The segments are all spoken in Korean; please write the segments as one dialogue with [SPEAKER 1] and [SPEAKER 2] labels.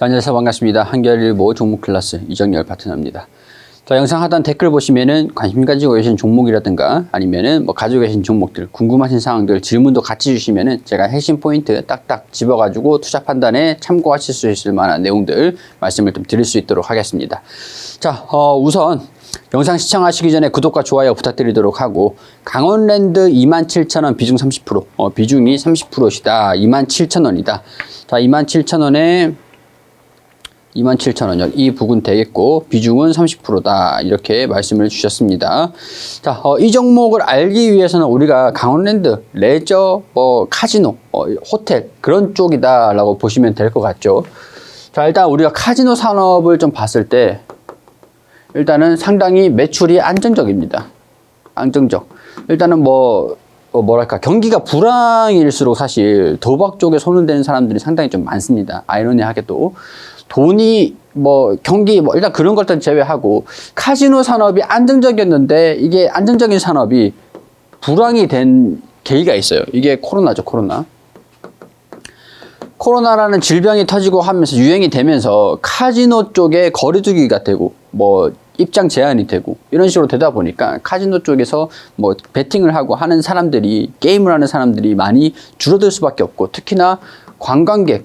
[SPEAKER 1] 자, 안녕하세요. 반갑습니다. 한겨레일보 종목 클래스 이정열 파트너입니다. 자, 영상 하단 댓글 보시면은 관심 가지고 계신 종목이라든가 아니면은 뭐 가지고 계신 종목들, 궁금하신 사항들 질문도 같이 주시면은 제가 핵심 포인트 딱딱 집어가지고 투자 판단에 참고하실 수 있을 만한 내용들 말씀을 좀 드릴 수 있도록 하겠습니다. 자, 우선 영상 시청하시기 전에 구독과 좋아요 부탁드리도록 하고, 강원랜드 27,000원 비중 30%, 비중이 30%시다. 27,000원이다. 자, 27,000원에 27,000원이요. 이 부분 되겠고, 비중은 30%다. 이렇게 말씀을 주셨습니다. 자, 이 종목을 알기 위해서는 우리가 강원랜드, 레저, 카지노, 호텔, 그런 쪽이다라고 보시면 될 것 같죠. 자, 일단 우리가 카지노 산업을 좀 봤을 때, 일단은 상당히 매출이 안정적입니다. 안정적. 일단은 뭐랄까, 경기가 불황일수록 사실 도박 쪽에 손을 대는 사람들이 상당히 좀 많습니다. 아이러니하게도. 돈이 경기 일단 그런 것들 제외하고 카지노 산업이 안정적이었는데, 이게 안정적인 산업이 불황이 된 계기가 있어요. 이게 코로나죠. 코로나라는 질병이 터지고 하면서 유행이 되면서 카지노 쪽에 거리두기가 되고 입장 제한이 되고 이런 식으로 되다 보니까 카지노 쪽에서 베팅을 하고 하는 사람들이, 게임을 하는 사람들이 많이 줄어들 수밖에 없고, 특히나 관광객이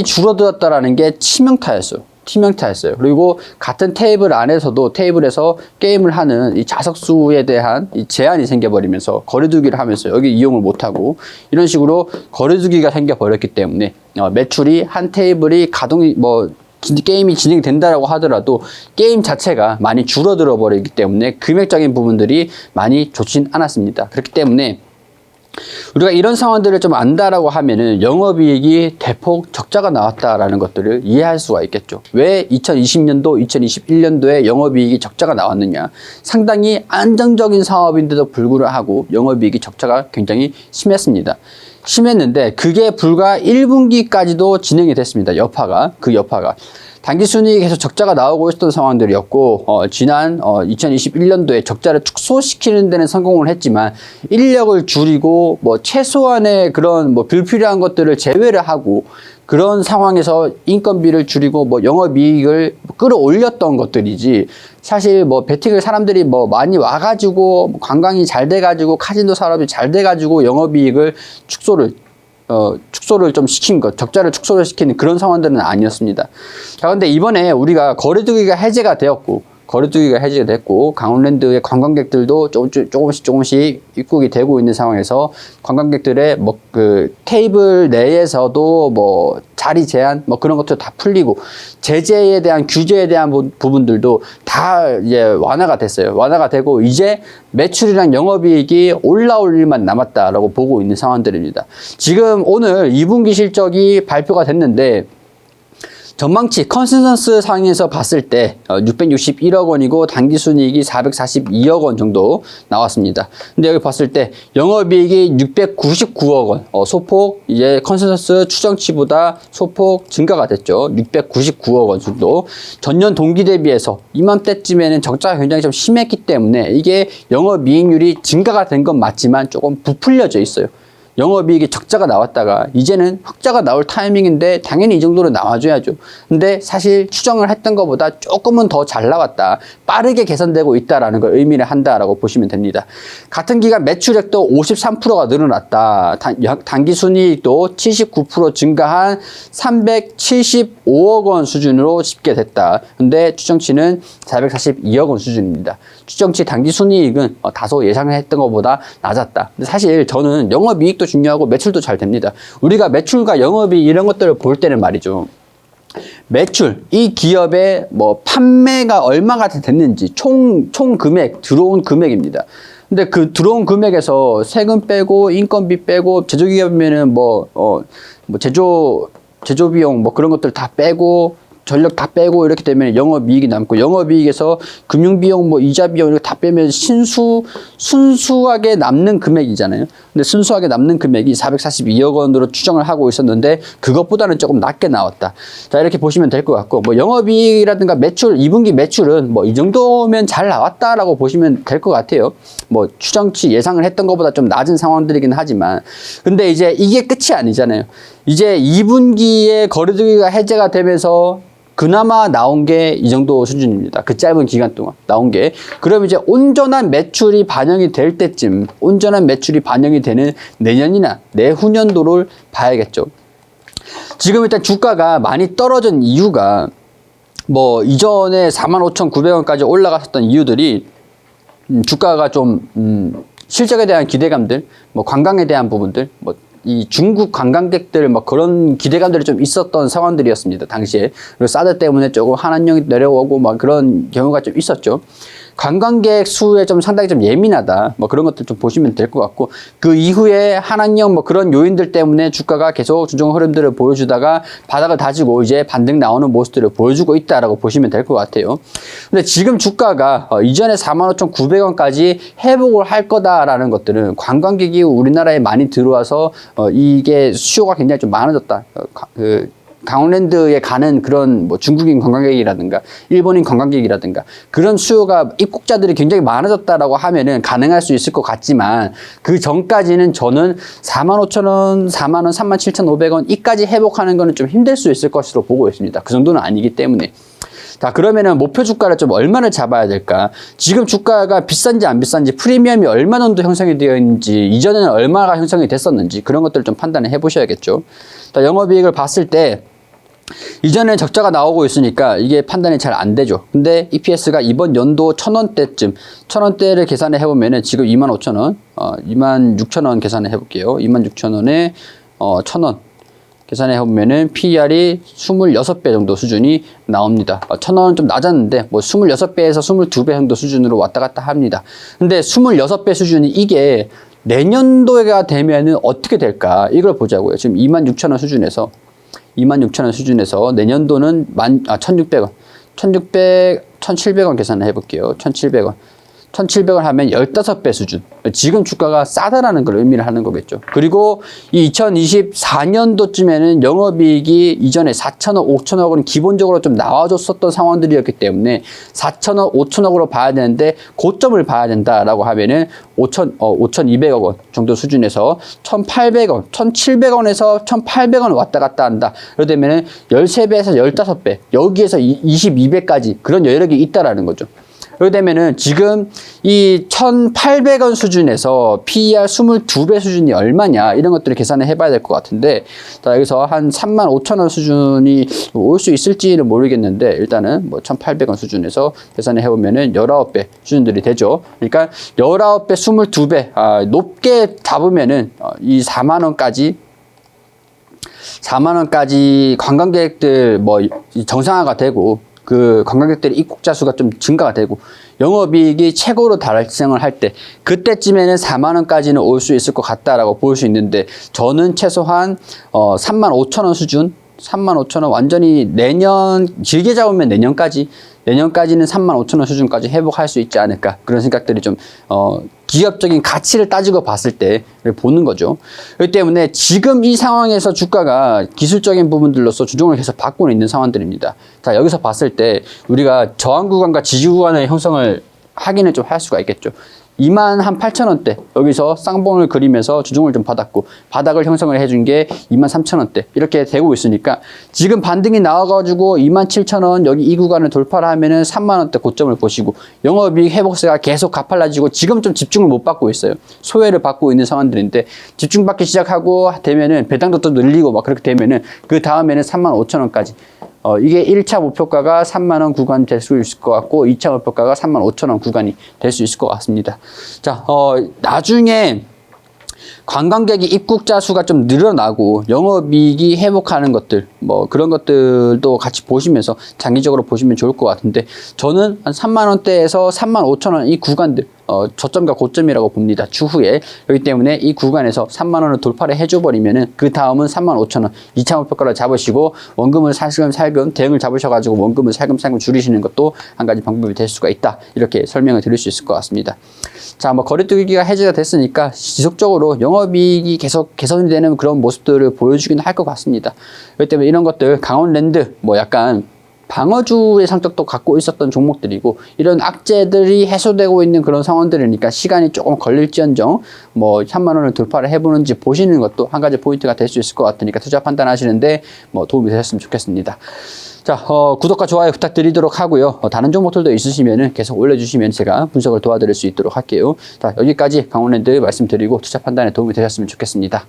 [SPEAKER 1] 줄어들었다라는 게 치명타였어요. 그리고 같은 테이블 안에서도 테이블에서 게임을 하는 이 좌석수에 대한 이 제한이 생겨버리면서 거리두기를 하면서 여기 이용을 못하고 이런 식으로 거리두기가 생겨버렸기 때문에 매출이 한 테이블이 게임이 진행된다라고 하더라도 게임 자체가 많이 줄어들어 버리기 때문에 금액적인 부분들이 많이 좋진 않았습니다. 그렇기 때문에 우리가 이런 상황들을 좀 안다라고 하면은 영업이익이 대폭 적자가 나왔다라는 것들을 이해할 수가 있겠죠. 왜 2020년도, 2021년도에 영업이익이 적자가 나왔느냐. 상당히 안정적인 사업인데도 불구하고 영업이익이 적자가 굉장히 심했는데 그게 불과 1분기까지도 진행이 됐습니다. 그 여파가. 당기순이익에서 적자가 나오고 있었던 상황들이었고, 지난 2021년도에 적자를 축소시키는 데는 성공을 했지만 인력을 줄이고 최소한의 그런 불필요한 것들을 제외를 하고 그런 상황에서 인건비를 줄이고 영업이익을 끌어올렸던 것들이지, 사실 베팅을 사람들이 많이 와가지고 관광이 잘 돼가지고 카지노 산업이 잘 돼가지고 영업이익을 축소를 좀 시킨 것, 적자를 축소를 시키는 그런 상황들은 아니었습니다. 자, 근데 이번에 우리가 거리두기가 해제가 됐고, 강원랜드의 관광객들도 조금씩 입국이 되고 있는 상황에서 관광객들의 테이블 내에서도 자리 제한 그런 것도 다 풀리고, 제재에 대한 규제에 대한 부분들도 다 이제 완화가 됐어요. 완화가 되고 이제 매출이랑 영업이익이 올라올 일만 남았다라고 보고 있는 상황들입니다. 지금 오늘 2분기 실적이 발표가 됐는데, 전망치 컨센서스 상에서 봤을 때 661억 원이고 당기순이익이 442억 원 정도 나왔습니다. 근데 여기 봤을 때 영업이익이 699억 원, 소폭 이제 컨센서스 추정치보다 소폭 증가가 됐죠. 699억 원 정도. 전년 동기 대비해서 이맘때쯤에는 적자가 굉장히 좀 심했기 때문에 이게 영업이익률이 증가가 된 건 맞지만 조금 부풀려져 있어요. 영업이익이 적자가 나왔다가 이제는 흑자가 나올 타이밍인데 당연히 이 정도로 나와줘야죠. 근데 사실 추정을 했던 것보다 조금은 더 잘 나왔다, 빠르게 개선되고 있다라는 걸 의미를 한다라고 보시면 됩니다. 같은 기간 매출액도 53%가 늘어났다. 당기순이익도 79% 증가한 375억 원 수준으로 집계됐다. 근데 추정치는 442억 원 수준입니다. 추정치 당기순이익은 다소 예상했던 것보다 낮았다. 근데 사실 저는 영업이익도 중요하고 매출도 잘 됩니다. 우리가 매출과 영업이익 이런 것들을 볼 때는 말이죠, 매출, 이 기업의 판매가 얼마가 됐는지 총 금액, 들어온 금액입니다. 근데 그 들어온 금액에서 세금 빼고 인건비 빼고 제조기업이면은 제조 비용 그런 것들 다 빼고 전력 다 빼고 이렇게 되면 영업이익이 남고, 영업이익에서 금융비용, 뭐 이자 비용 이렇게 다 빼면 순수하게 남는 금액이잖아요. 근데 순수하게 남는 금액이 442억 원으로 추정을 하고 있었는데 그것보다는 조금 낮게 나왔다. 자, 이렇게 보시면 될 것 같고, 뭐 영업이익이라든가 매출, 2분기 매출은 뭐 이 정도면 잘 나왔다라고 보시면 될 것 같아요. 뭐 추정치 예상을 했던 것보다 좀 낮은 상황들이긴 하지만, 근데 이제 이게 끝이 아니잖아요. 이제 2분기에 거리두기가 해제가 되면서 그나마 나온 게 이 정도 수준입니다. 그 짧은 기간 동안 나온 게. 그럼 이제 온전한 매출이 반영이 될 때쯤, 온전한 매출이 반영이 되는 내년이나 내후년도를 봐야겠죠. 지금 일단 주가가 많이 떨어진 이유가, 뭐 이전에 45,900원까지 올라갔었던 이유들이 주가가 좀 실적에 대한 기대감들, 뭐 관광에 대한 부분들, 뭐 이 중국 관광객들 뭐 그런 기대감들이 좀 있었던 상황들이었습니다, 당시에. 그리고 사드 때문에 조금 한한령이 내려오고 막 그런 경우가 좀 있었죠. 관광객 수에 좀 상당히 좀 예민하다, 뭐 그런 것들 좀 보시면 될 것 같고, 그 이후에 한한령 뭐 그런 요인들 때문에 주가가 계속 주종 흐름들을 보여주다가 바닥을 다지고 이제 반등 나오는 모습들을 보여주고 있다라고 보시면 될 것 같아요. 근데 지금 주가가 이전에 45,900원까지 회복을 할 거다라는 것들은, 관광객이 우리나라에 많이 들어와서 이게 수요가 굉장히 좀 많아졌다. 강원랜드에 가는 그런 뭐 중국인 관광객이라든가 일본인 관광객이라든가 그런 수요가, 입국자들이 굉장히 많아졌다라고 하면은 가능할 수 있을 것 같지만, 그 전까지는 저는 45,000원, 4만원, 37,500원 이까지 회복하는 거는 좀 힘들 수 있을 것으로 보고 있습니다. 그 정도는 아니기 때문에. 자, 그러면은 목표 주가를 좀 얼마를 잡아야 될까? 지금 주가가 비싼지 안 비싼지, 프리미엄이 얼마 정도 형성이 되어 있는지, 이전에는 얼마가 형성이 됐었는지, 그런 것들을 좀 판단을 해 보셔야겠죠. 자, 영업이익을 봤을 때 이전에 적자가 나오고 있으니까 이게 판단이 잘 안 되죠. 근데 EPS가 이번 연도 1,000원대쯤, 1,000원대를 계산을 해보면은 지금 25,000원, 26,000원 계산을 해볼게요. 26,000원에 1,000원 계산해 보면은 PER이 26배 정도 수준이 나옵니다. 1,000원은 좀 낮았는데 뭐 26배에서 22배 정도 수준으로 왔다 갔다 합니다. 근데 26배 수준이 이게 내년도가 되면은 어떻게 될까? 이걸 보자고요. 지금 26,000원 수준에서 26,000원 수준에서 내년도는 1,600원, 1,700원 계산을 해볼게요. 1,700원. 1,700원 하면 15배 수준. 지금 주가가 싸다라는 걸 의미를 하는 거겠죠. 그리고 이 2024년도쯤에는 영업이익이 이전에 4천억, 5천억 원 기본적으로 좀 나와줬었던 상황들이었기 때문에 4천억, 5천억으로 봐야 되는데 고점을 봐야 된다라고 하면은 5,200억 원 정도 수준에서 1,800원, 1,700원에서 1,800원 왔다 갔다 한다. 그러면은 13배에서 15배, 여기에서 22배까지 그런 여력이 있다라는 거죠. 그렇게 되면은 지금 이 1,800원 수준에서 PER 22배 수준이 얼마냐, 이런 것들을 계산을 해봐야 될 것 같은데, 자, 여기서 한 35,000원 수준이 올 수 있을지는 모르겠는데, 일단은 뭐 1,800원 수준에서 계산을 해보면은 19배 수준들이 되죠. 그러니까 19배, 22배, 높게 잡으면은 이 4만원까지 관광객들 뭐 정상화가 되고, 그 관광객들의 입국자 수가 좀 증가가 되고, 영업이익이 최고로 달성을 할 때, 그때쯤에는 4만원까지는 올 수 있을 것 같다라고 볼 수 있는데, 저는 최소한 35,000원 수준, 35,000원 완전히 내년, 길게 잡으면 내년까지는 35,000원 수준까지 회복할 수 있지 않을까, 그런 생각들이 좀 기업적인 가치를 따지고 봤을 때 보는 거죠. 그렇기 때문에 지금 이 상황에서 주가가 기술적인 부분들로서 주종을 계속 받고 있는 상황들입니다. 자, 여기서 봤을 때 우리가 저항 구간과 지지 구간의 형성을 하기는 좀 할 수가 있겠죠. 28,000원대 여기서 쌍봉을 그리면서 주종을 좀 받았고, 바닥을 형성을 해준 게 23,000원대 이렇게 되고 있으니까, 지금 반등이 나와가지고 27,000원 여기 이 구간을 돌파를 하면은 3만원대 고점을 보시고, 영업이익 회복세가 계속 가팔라지고, 지금 좀 집중을 못 받고 있어요. 소외를 받고 있는 상황들인데, 집중받기 시작하고 되면은 배당도 또 늘리고 막 그렇게 되면은 그 다음에는 35,000원까지, 이게 1차 목표가가 3만원 구간이 될 수 있을 것 같고, 2차 목표가가 35,000원 구간이 될 수 있을 것 같습니다. 자, 나중에 관광객이 입국자 수가 좀 늘어나고 영업이익이 회복하는 것들, 뭐 그런 것들도 같이 보시면서 장기적으로 보시면 좋을 것 같은데, 저는 한 3만원대에서 35,000원 이 구간들, 저점과 고점이라고 봅니다. 추후에. 그렇기 때문에 이 구간에서 3만 원을 돌파를 해줘 버리면은 그 다음은 3만 5천 원 2차 목표가를 잡으시고 원금을 살금살금 대응을 잡으셔가지고 원금을 살금살금 줄이시는 것도 한 가지 방법이 될 수가 있다. 이렇게 설명을 드릴 수 있을 것 같습니다. 자, 뭐 거리두기가 해제가 됐으니까 지속적으로 영업이익이 계속 개선이 되는 그런 모습들을 보여주기는 할 것 같습니다. 그렇기 때문에 이런 것들 강원랜드 뭐 약간 방어주의 성격도 갖고 있었던 종목들이고 이런 악재들이 해소되고 있는 그런 상황들이니까 시간이 조금 걸릴지언정 뭐 3만 원을 돌파를 해보는지 보시는 것도 한 가지 포인트가 될 수 있을 것 같으니까 투자 판단하시는데 뭐 도움이 되셨으면 좋겠습니다. 자, 구독과 좋아요 부탁드리도록 하고요. 다른 종목들도 있으시면은 계속 올려주시면 제가 분석을 도와드릴 수 있도록 할게요. 자, 여기까지 강원랜드 말씀드리고 투자 판단에 도움이 되셨으면 좋겠습니다.